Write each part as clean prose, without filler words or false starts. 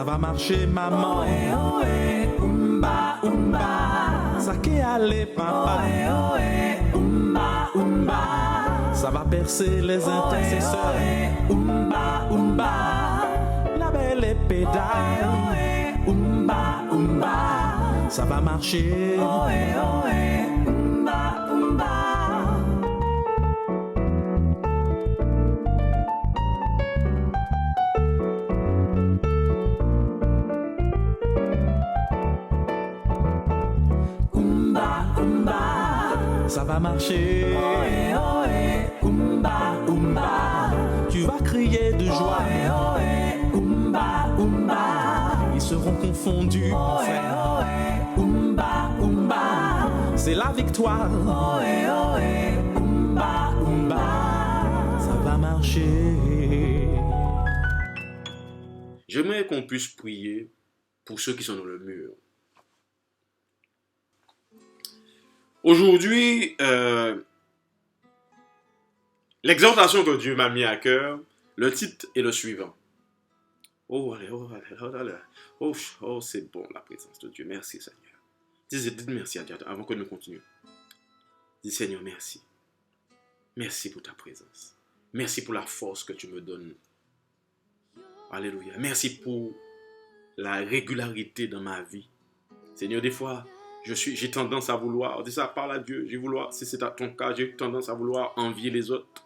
va marcher, maman. Ça qui allait, papa. Ça va percer les intercesseurs. La belle pédale. Ça va marcher. Ça va marcher. Tu vas crier de joie. Ils seront confondus, mon frère. C'est la victoire. Ça va marcher. J'aimerais qu'on puisse prier pour ceux qui sont dans le mur. Aujourd'hui, l'exhortation que Dieu m'a mis à cœur, le titre est le suivant. Oh, c'est bon la présence de Dieu. Merci Seigneur. Dites merci à Dieu avant que nous continuions. Dis Seigneur, merci. Merci pour ta présence. Merci pour la force que tu me donnes. Alléluia. Merci pour la régularité dans ma vie. Seigneur, des fois, j'ai tendance à vouloir, dis ça, parle à Dieu, si c'est ton cas, j'ai tendance à vouloir envier les autres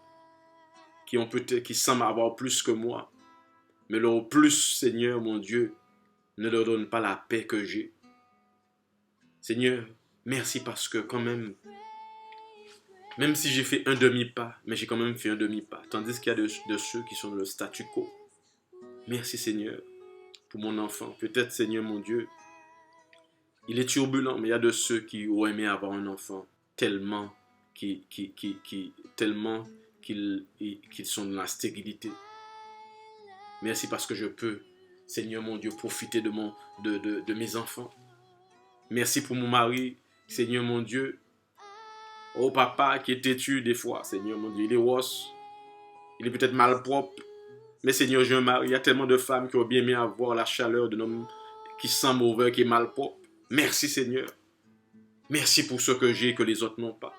qui semblent avoir plus que moi. Mais leur plus, Seigneur, mon Dieu, ne leur donne pas la paix que j'ai. Seigneur, merci parce que quand même si j'ai fait un demi-pas, mais j'ai quand même fait un demi-pas. Tandis qu'il y a de ceux qui sont dans le statu quo. Merci Seigneur pour mon enfant. Peut-être Seigneur mon Dieu, il est turbulent, mais il y a de ceux qui auraient aimé avoir un enfant tellement qu'ils sont dans la stérilité. Merci parce que je peux, Seigneur mon Dieu, profiter de mes enfants. Merci pour mon mari, Seigneur mon Dieu. Oh papa qui est têtu des fois, Seigneur mon Dieu, il est rosse, il est peut-être malpropre. Mais Seigneur, j'ai un mari, il y a tellement de femmes qui ont bien aimé avoir la chaleur d'un homme qui sent mauvais, qui est malpropre. Merci Seigneur. Merci pour ce que j'ai que les autres n'ont pas.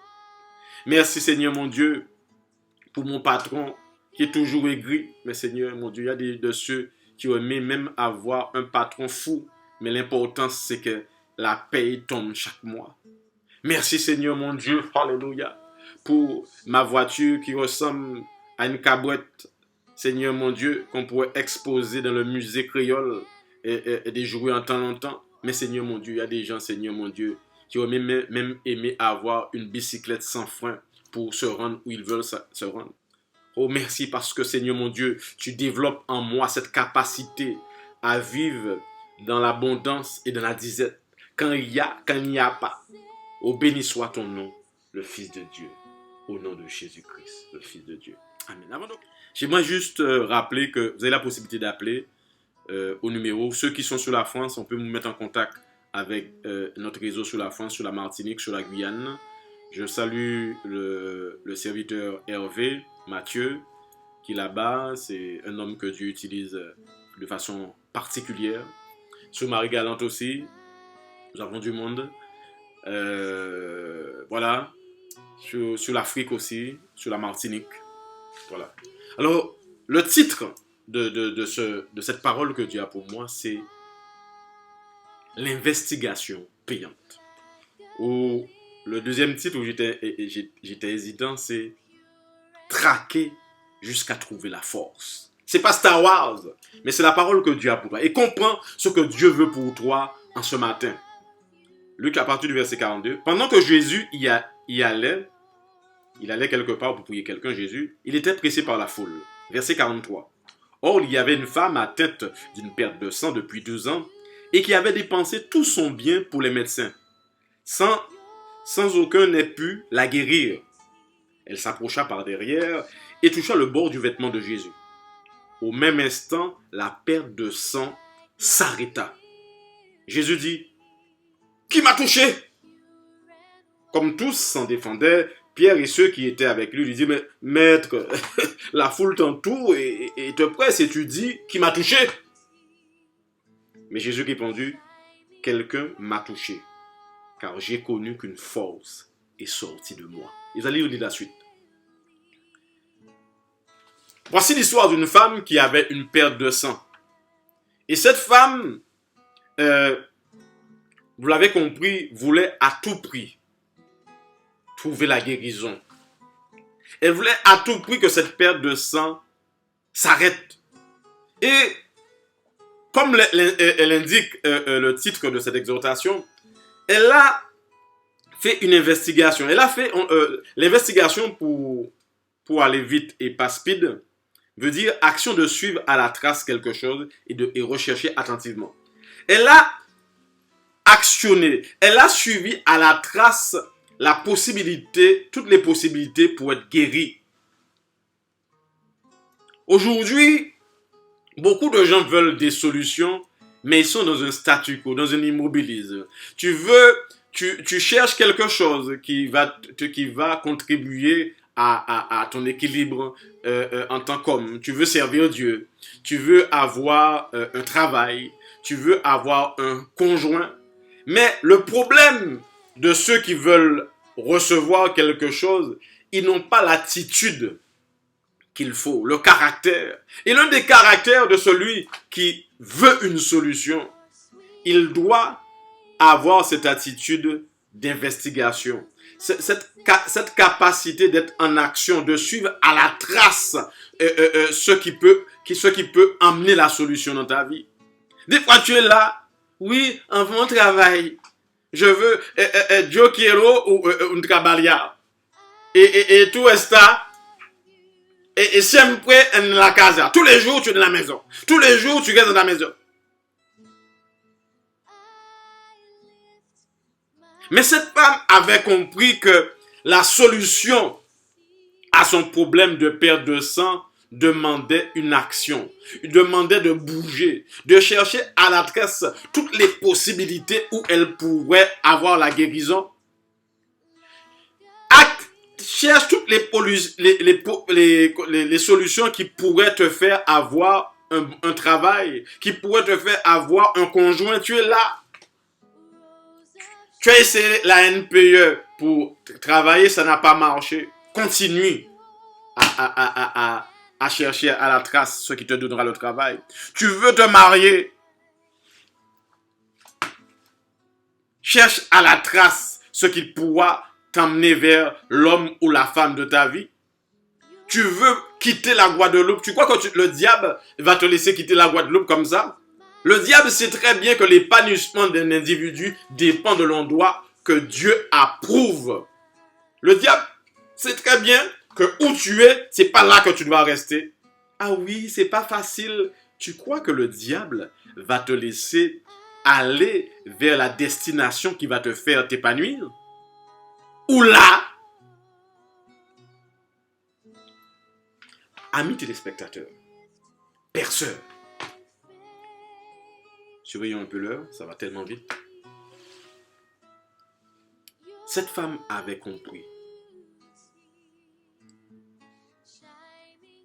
Merci Seigneur mon Dieu pour mon patron qui est toujours aigri. Mais Seigneur mon Dieu, il y a de ceux qui ont aimé même avoir un patron fou. Mais l'important c'est que la paye tombe chaque mois. Merci Seigneur mon Dieu, alléluia, pour ma voiture qui ressemble à une cabrette. Seigneur mon Dieu, qu'on pourrait exposer dans le musée créole et déjouer en temps longtemps. Mais Seigneur mon Dieu, il y a des gens, Seigneur mon Dieu, qui ont même aimé avoir une bicyclette sans frein pour se rendre où ils veulent se rendre. Oh merci parce que Seigneur mon Dieu, tu développes en moi cette capacité à vivre dans l'abondance et dans la disette. Quand il n'y a pas. Oh béni soit ton nom, le Fils de Dieu. Au nom de Jésus-Christ, le Fils de Dieu. Amen. J'aimerais juste rappeler que vous avez la possibilité d'appeler au numéro. Ceux qui sont sur la France, on peut nous mettre en contact avec notre réseau sur la France, sur la Martinique, sur la Guyane. Je salue le serviteur Hervé, Mathieu, qui là-bas, c'est un homme que Dieu utilise de façon particulière. Sur Marie-Galante aussi, nous avons du monde. Voilà. Sur l'Afrique aussi, sur la Martinique. Voilà. Alors, le titre de cette parole que Dieu a pour moi, c'est l'investigation payante. Ou le deuxième titre où j'étais hésitant, c'est traquer jusqu'à trouver la force. C'est pas Star Wars, mais c'est la parole que Dieu a pour toi. Et comprends ce que Dieu veut pour toi en ce matin. Luc à partir du verset 42. Pendant que Jésus y allait quelque part pour prier quelqu'un, Jésus, il était pressé par la foule. Verset 43. Or, il y avait une femme atteinte d'une perte de sang depuis 12 ans et qui avait dépensé tout son bien pour les médecins, sans aucun n'ait pu la guérir. Elle s'approcha par derrière et toucha le bord du vêtement de Jésus. Au même instant, la perte de sang s'arrêta. Jésus dit, « Qui m'a touché ?» Comme tous s'en défendaient, Pierre et ceux qui étaient avec lui lui disent, « Mais maître, la foule t'entoure et te presse et tu dis, qui m'a touché ?» Mais Jésus répondit, quelqu'un m'a touché, car j'ai connu qu'une force est sortie de moi. Ils allaient lire la suite. Voici l'histoire d'une femme qui avait une perte de sang. Et cette femme, vous l'avez compris, voulait à tout prix trouver la guérison. Elle voulait à tout prix que cette perte de sang s'arrête. Et comme elle indique le titre de cette exhortation, elle a fait une investigation. Elle a fait l'investigation pour aller vite et pas speed, veut dire action de suivre à la trace quelque chose et rechercher attentivement. Elle a actionné, elle a suivi à la trace la possibilité, toutes les possibilités pour être guérie. Aujourd'hui, beaucoup de gens veulent des solutions, mais ils sont dans un statu quo, dans un immobilisme. Tu cherches quelque chose qui va contribuer à ton équilibre en tant qu'homme. Tu veux servir Dieu. Tu veux avoir un travail. Tu veux avoir un conjoint. Mais le problème de ceux qui veulent recevoir quelque chose, ils n'ont pas l'attitude qu'il faut, le caractère. Et l'un des caractères de celui qui veut une solution, il doit avoir cette attitude d'investigation. Cette capacité d'être en action, de suivre à la trace ce qui peut amener la solution dans ta vie. Des fois, tu es là, oui, en mon travail, je veux Joe Quiero ou un trabalhar. Et tout est là. Et siempre en la casa. Tous les jours, tu es dans la maison. Tous les jours, tu restes dans la maison. Mais cette femme avait compris que la solution à son problème de perte de sang demandait une action, demandait de bouger, de chercher à la trace toutes les possibilités où elle pourrait avoir la guérison. Cherche toutes les solutions qui pourraient te faire avoir un travail, qui pourraient te faire avoir un conjoint. Tu es là. Tu as essayé la NPE pour travailler, ça n'a pas marché. Continue à chercher à la trace ce qui te donnera le travail. Tu veux te marier. Cherche à la trace ce qui pourra t'emmener vers l'homme ou la femme de ta vie. Tu veux quitter la Guadeloupe. Tu crois que le diable va te laisser quitter la Guadeloupe comme ça? Le diable sait très bien que l'épanouissement d'un individu dépend de l'endroit que Dieu approuve. Le diable sait très bien que où tu es, c'est pas là que tu dois rester. Ah oui, c'est pas facile. Tu crois que le diable va te laisser aller vers la destination qui va te faire t'épanouir? Ou là, amis téléspectateurs, perceurs, surveillons un peu l'heure, ça va tellement vite. Cette femme avait compris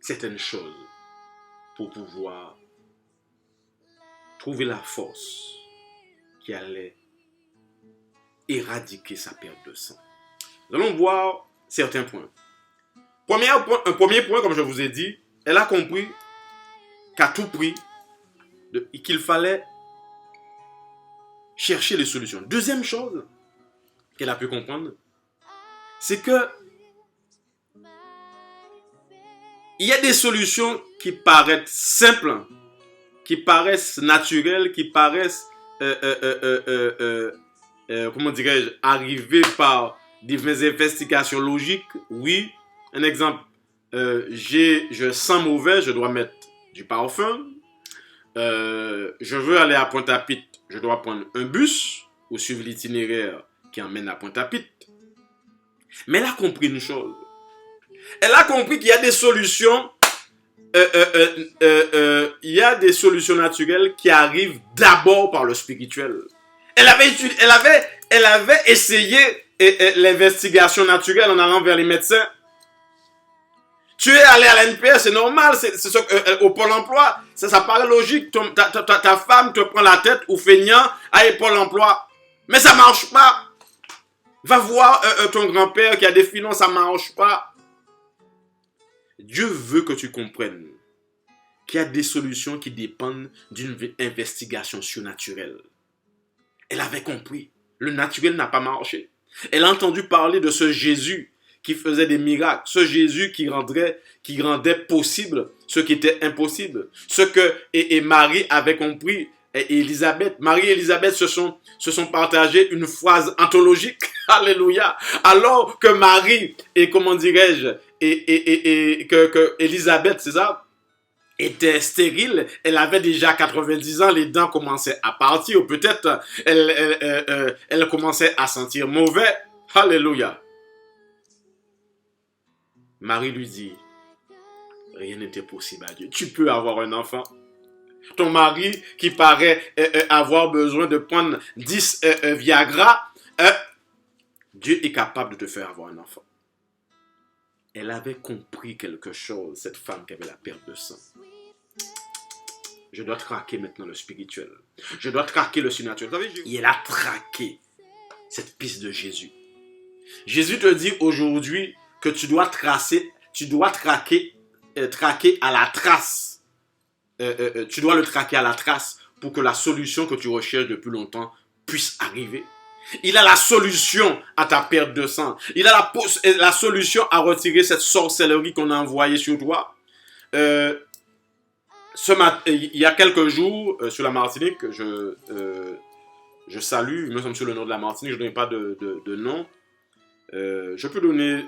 certaines choses pour pouvoir trouver la force qui allait éradiquer sa perte de sang. Nous allons voir certains points. Un premier point, comme je vous ai dit, elle a compris qu'à tout prix, qu'il fallait chercher les solutions. Deuxième chose qu'elle a pu comprendre, c'est que il y a des solutions qui paraissent simples, qui paraissent naturelles, qui paraissent, comment dirais-je, arriver par des investigations logiques. Oui, un exemple, je sens mauvais, je dois mettre du parfum. Je veux aller à Pointe-à-Pitre, je dois prendre un bus ou suivre l'itinéraire qui emmène à Pointe-à-Pitre. Mais elle a compris une chose. Elle a compris qu'il y a des solutions, il y a des solutions naturelles qui arrivent d'abord par le spirituel. Elle avait essayé l'investigation naturelle en allant vers les médecins. Tu es allé à l'NPS, c'est normal, au Pôle emploi, ça paraît logique. Ta femme te prend la tête ou feignant à Pôle emploi. Mais ça ne marche pas. Va voir ton grand-père qui a des finances, ça ne marche pas. Dieu veut que tu comprennes qu'il y a des solutions qui dépendent d'une investigation surnaturelle. Elle avait compris. Le naturel n'a pas marché. Elle a entendu parler de ce Jésus qui faisait des miracles, ce Jésus qui rendait possible ce qui était impossible. Ce que Marie avait compris, et Élisabeth, Marie et Élisabeth se sont partagés une phrase anthologique. Alléluia. Alors que Marie, et comment dirais-je, que Élisabeth, c'est ça, était stérile, elle avait déjà 90 ans, les dents commençaient à partir, ou peut-être elle commençait à sentir mauvais. Alléluia. Marie lui dit, rien n'était possible à Dieu. Tu peux avoir un enfant. Ton mari qui paraît avoir besoin de prendre 10 Viagra, Dieu est capable de te faire avoir un enfant. Elle avait compris quelque chose, cette femme qui avait la perte de sang. Je dois traquer maintenant le spirituel. Je dois traquer le surnaturel. Et elle a traqué cette piste de Jésus. Jésus te dit aujourd'hui que tu dois traquer à la trace. Tu dois le traquer à la trace pour que la solution que tu recherches depuis longtemps puisse arriver. Il a la solution à ta perte de sang. Il a la solution à retirer cette sorcellerie qu'on a envoyée sur toi. Il y a quelques jours, sur la Martinique, je salue, nous sommes sur le nom de la Martinique, je ne donne pas de nom. Je peux donner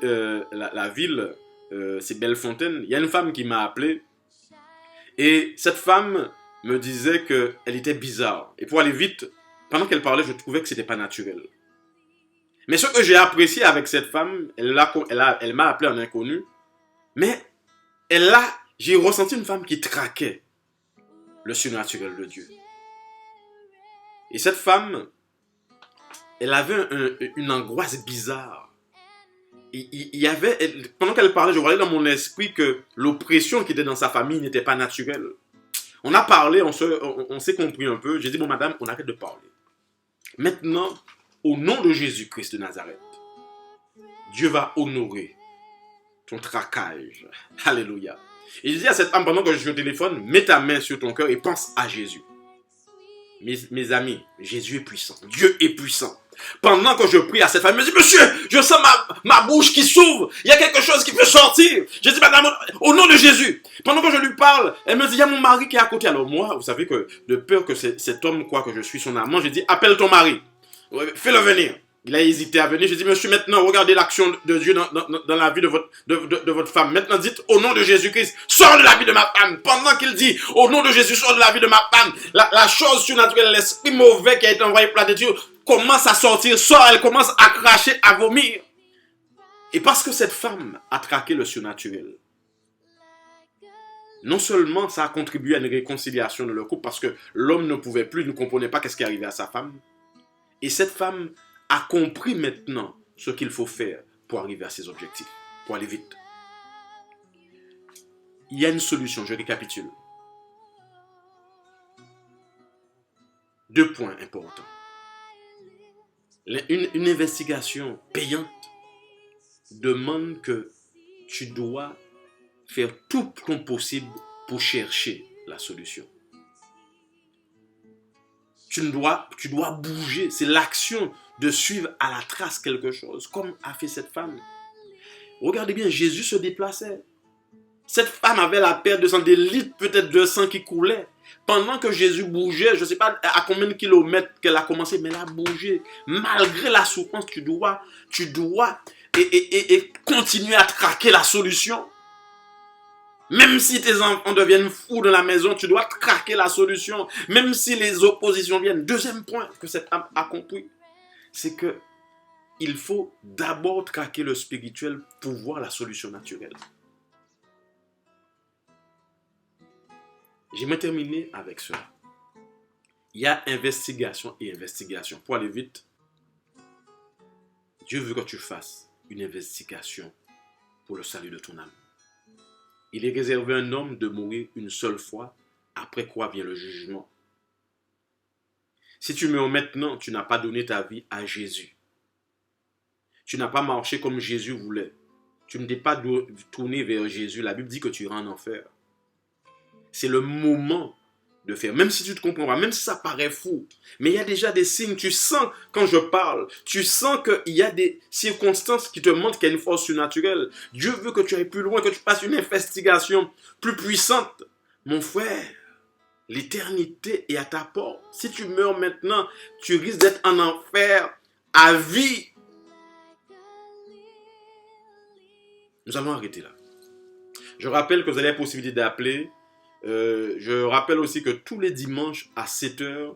la ville, c'est Bellefontaine. Il y a une femme qui m'a appelé et cette femme me disait qu'elle était bizarre. Et pour aller vite, pendant qu'elle parlait, je trouvais que ce n'était pas naturel. Mais ce que j'ai apprécié avec cette femme, elle m'a appelé en inconnu, mais j'ai ressenti une femme qui traquait le surnaturel de Dieu. Et cette femme, elle avait une angoisse bizarre. Pendant qu'elle parlait, je voyais dans mon esprit que l'oppression qui était dans sa famille n'était pas naturelle. On a parlé, on s'est compris un peu. J'ai dit, bon madame, on arrête de parler. Maintenant, au nom de Jésus-Christ de Nazareth, Dieu va honorer ton traquage. Alléluia. Et je dis à cette femme, pendant que je suis au téléphone, mets ta main sur ton cœur et pense à Jésus. Mes amis, Jésus est puissant. Dieu est puissant. Pendant que je prie à cette femme, elle me dit, monsieur, je sens ma bouche qui s'ouvre. Il y a quelque chose qui peut sortir. Je dis, madame, au nom de Jésus. Pendant que je lui parle, elle me dit, il y a mon mari qui est à côté. Alors moi, vous savez que de peur que cet homme croit que je suis son amant, je dis, appelle ton mari. Fais-le venir. Il a hésité à venir. Je dis, monsieur, maintenant, regardez l'action de Dieu dans la vie de votre femme. Maintenant, dites, au nom de Jésus-Christ, sors de la vie de ma femme. Pendant qu'il dit, au nom de Jésus, sors de la vie de ma femme, la chose surnaturelle, l'esprit mauvais qui a été envoyé par la Dieu, commence à sortir, sort, elle commence à cracher, à vomir. Et parce que cette femme a traqué le surnaturel, non seulement ça a contribué à une réconciliation de leur couple, parce que l'homme ne pouvait plus, ne comprenait pas ce qui arrivait à sa femme. Et cette femme a compris maintenant ce qu'il faut faire pour arriver à ses objectifs, pour aller vite. Il y a une solution, je récapitule. 2 points importants. Une investigation payante demande que tu dois faire tout ton possible pour chercher la solution. Tu dois bouger. C'est l'action de suivre à la trace quelque chose, comme a fait cette femme. Regardez bien, Jésus se déplaçait. Cette femme avait la perte de sang, des litres peut-être de sang qui coulaient. Pendant que Jésus bougeait, je ne sais pas à combien de kilomètres qu'elle a commencé, mais elle a bougé. Malgré la souffrance, tu dois continuer à traquer la solution. Même si tes enfants deviennent fous dans la maison, tu dois traquer la solution. Même si les oppositions viennent. Deuxième point que cette femme a compris, c'est que il faut d'abord traquer le spirituel pour voir la solution naturelle. J'aimerais terminer avec cela. Il y a investigation et investigation. Pour aller vite, Dieu veut que tu fasses une investigation pour le salut de ton âme. Il est réservé à un homme de mourir une seule fois, après quoi vient le jugement. Si tu meurs maintenant, tu n'as pas donné ta vie à Jésus. Tu n'as pas marché comme Jésus voulait. Tu ne t'es pas tourné vers Jésus. La Bible dit que tu iras en enfer. C'est le moment de faire. Même si tu ne te comprends pas, même si ça paraît fou. Mais il y a déjà des signes. Tu sens, quand je parle, tu sens qu'il y a des circonstances qui te montrent qu'il y a une force surnaturelle. Dieu veut que tu ailles plus loin, que tu fasses une investigation plus puissante. Mon frère, l'éternité est à ta porte. Si tu meurs maintenant, tu risques d'être en enfer à vie. Nous allons arrêter là. Je rappelle que vous avez la possibilité d'appeler. Je rappelle aussi que tous les dimanches à 7h,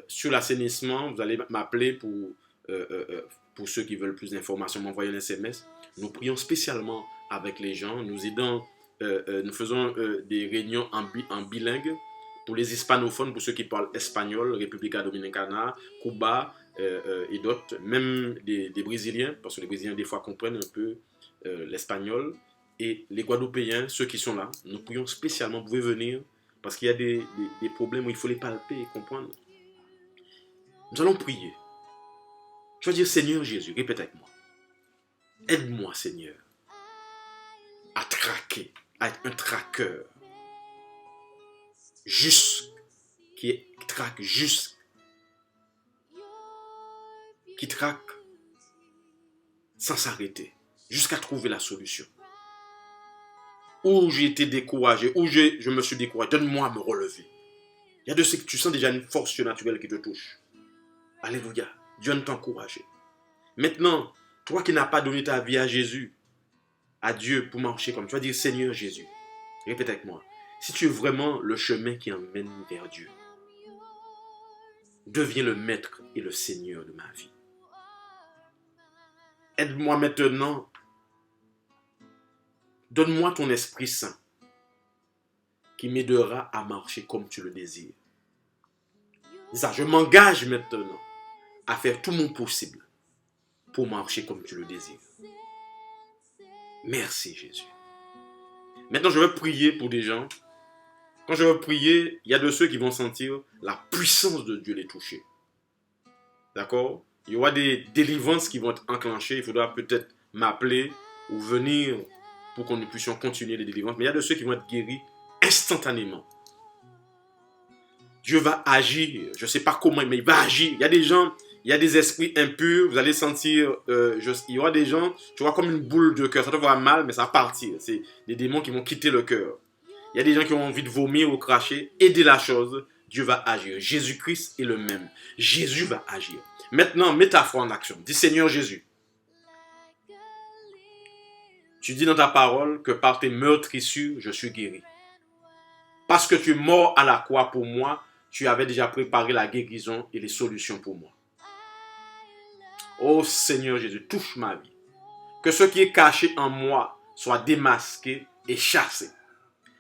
sur l'assainissement, vous allez m'appeler pour ceux qui veulent plus d'informations, m'envoyer un SMS. Nous prions spécialement avec les gens. Nous faisons des réunions en bilingue pour les hispanophones, pour ceux qui parlent espagnol, República Dominicana, Cuba et d'autres, même des Brésiliens, parce que les Brésiliens des fois comprennent un peu l'espagnol, et les Guadeloupéens, ceux qui sont là, nous prions spécialement, vous pouvez venir, parce qu'il y a des problèmes où il faut les palper et comprendre. Nous allons prier. Je vais dire, Seigneur Jésus, répète avec moi. Aide-moi, Seigneur, à traquer, à être un traqueur, juste, qui traque juste, qui traque sans s'arrêter, jusqu'à trouver la solution. Où j'ai été découragé, où je me suis découragé, donne-moi à me relever. Il y a de ceux que tu sens déjà une force surnaturelle qui te touche. Alléluia, Dieu ne t'encourage. Maintenant, toi qui n'as pas donné ta vie à Jésus, à Dieu pour marcher comme tu vas dire, Seigneur Jésus, répète avec moi, si tu es vraiment le chemin qui emmène vers Dieu, deviens le maître et le Seigneur de ma vie. Aide-moi maintenant. Donne-moi ton Esprit Saint qui m'aidera à marcher comme tu le désires. C'est ça, je m'engage maintenant à faire tout mon possible pour marcher comme tu le désires. Merci Jésus. Maintenant, je vais prier pour des gens. Quand je vais prier, il y a de ceux qui vont sentir la puissance de Dieu les toucher. D'accord? Il y aura des délivrances qui vont être enclenchées. Il faudra peut-être m'appeler ou venir pour que nous puissions continuer les délivrances. Mais il y a de ceux qui vont être guéris instantanément. Dieu va agir. Je ne sais pas comment, mais il va agir. Il y a des gens, il y a des esprits impurs. Vous allez sentir, il y aura des gens, tu vois, comme une boule de cœur. Ça te fera mal, mais ça va partir. C'est des démons qui vont quitter le cœur. Il y a des gens qui ont envie de vomir ou cracher. Aider la chose. Dieu va agir. Jésus-Christ est le même. Jésus va agir. Maintenant, mets ta foi en action. Dis Seigneur Jésus. Tu dis dans ta parole que par tes meurtrissures, je suis guéri. Parce que tu es mort à la croix pour moi, tu avais déjà préparé la guérison et les solutions pour moi. Oh Seigneur Jésus, touche ma vie. Que ce qui est caché en moi soit démasqué et chassé.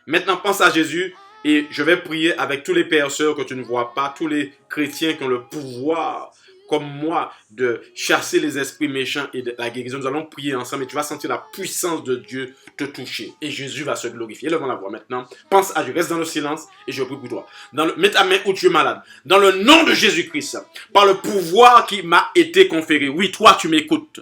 Maintenant, pense à Jésus et je vais prier avec tous les pères et sœurs que tu ne vois pas, tous les chrétiens qui ont le pouvoir comme moi, de chasser les esprits méchants et de la guérison. Nous allons prier ensemble et tu vas sentir la puissance de Dieu te toucher. Et Jésus va se glorifier. Lève la voix maintenant. Pense à Dieu. Reste dans le silence et je prie pour toi. Mets ta main où tu es malade. Dans le nom de Jésus-Christ, par le pouvoir qui m'a été conféré. Oui, toi, tu m'écoutes.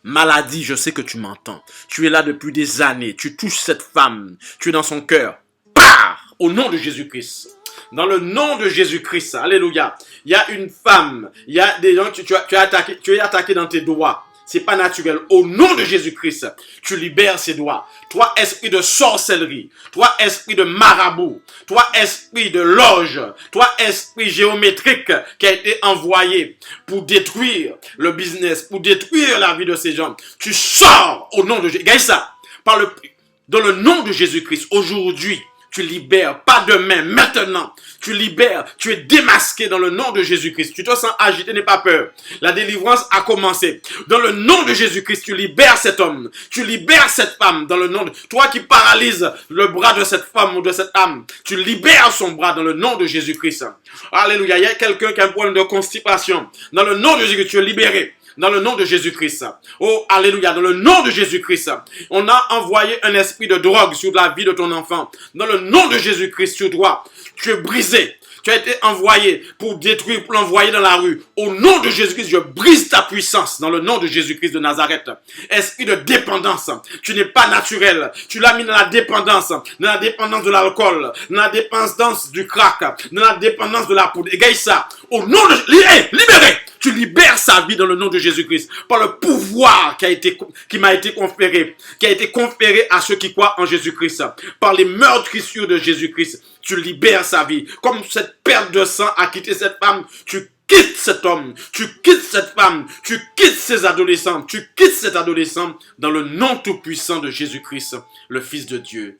Maladie, je sais que tu m'entends. Tu es là depuis des années. Tu touches cette femme. Tu es dans son cœur. Pars au nom de Jésus-Christ. Dans le nom de Jésus-Christ, alléluia. Il y a une femme, il y a des gens, tu es attaqué dans tes doigts. C'est pas naturel. Au nom de Jésus-Christ, tu libères ses doigts. Toi, esprit de sorcellerie. Toi, esprit de marabout. Toi, esprit de loge. Toi, esprit géométrique qui a été envoyé pour détruire le business, pour détruire la vie de ces gens. Tu sors au nom de Jésus. Gagne ça. Dans le nom de Jésus-Christ, aujourd'hui, tu libères, pas demain, maintenant. Tu libères, tu es démasqué dans le nom de Jésus-Christ. Tu te sens agité, n'aie pas peur. La délivrance a commencé. Dans le nom de Jésus-Christ, tu libères cet homme. Tu libères cette femme dans le nom de... Toi qui paralyses le bras de cette femme ou de cette âme, tu libères son bras dans le nom de Jésus-Christ. Alléluia. Il y a quelqu'un qui a un problème de constipation. Dans le nom de Jésus-Christ, tu es libéré. dans le nom de Jésus-Christ. Oh, alléluia, dans le nom de Jésus-Christ. On a envoyé un esprit de drogue sur la vie de ton enfant. Dans le nom de Jésus-Christ sur toi, tu es brisé. Tu as été envoyé pour détruire, pour l'envoyer dans la rue. Au nom de Jésus-Christ, je brise ta puissance dans le nom de Jésus-Christ de Nazareth. Esprit de dépendance, tu n'es pas naturel. Tu l'as mis dans la dépendance de l'alcool, dans la dépendance du crack, dans la dépendance de la poudre. Égaye ça. Au nom de... libéré. Tu libères sa vie dans le nom de Jésus-Christ par le pouvoir qui m'a été conféré, qui a été conféré à ceux qui croient en Jésus-Christ. Par les meurtrissures de Jésus-Christ, tu libères sa vie. Comme cette perte de sang a quitté cette femme, tu quittes cet homme, tu quittes cette femme, tu quittes ces adolescents, tu quittes cet adolescent dans le nom tout-puissant de Jésus-Christ, le Fils de Dieu.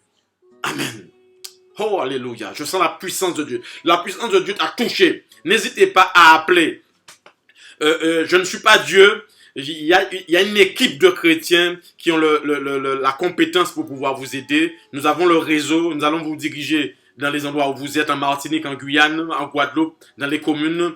Amen. Oh, alléluia. Je sens la puissance de Dieu. La puissance de Dieu t'a touché. N'hésitez pas à appeler. Je ne suis pas Dieu. Il y a une équipe de chrétiens qui ont la compétence pour pouvoir vous aider. Nous avons le réseau. Nous allons vous diriger dans les endroits où vous êtes, en Martinique, en Guyane, en Guadeloupe, dans les communes.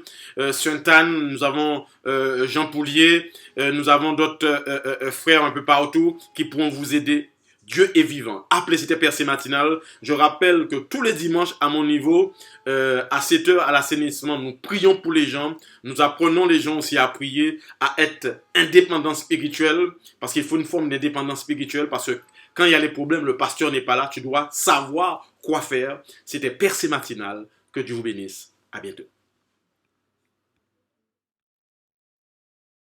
Sainte-Anne, nous avons Jean Poulier. Nous avons d'autres frères un peu partout qui pourront vous aider. Dieu est vivant. Appelez Cité Percée Matinale. Je rappelle que tous les dimanches, à mon niveau, à 7 heures à l'assainissement, nous prions pour les gens. Nous apprenons les gens aussi à prier, à être indépendants spirituels. Parce qu'il faut une forme d'indépendance spirituelle. Parce que quand il y a les problèmes, le pasteur n'est pas là. Tu dois savoir quoi faire. C'était Percée Matinale. Que Dieu vous bénisse. À bientôt.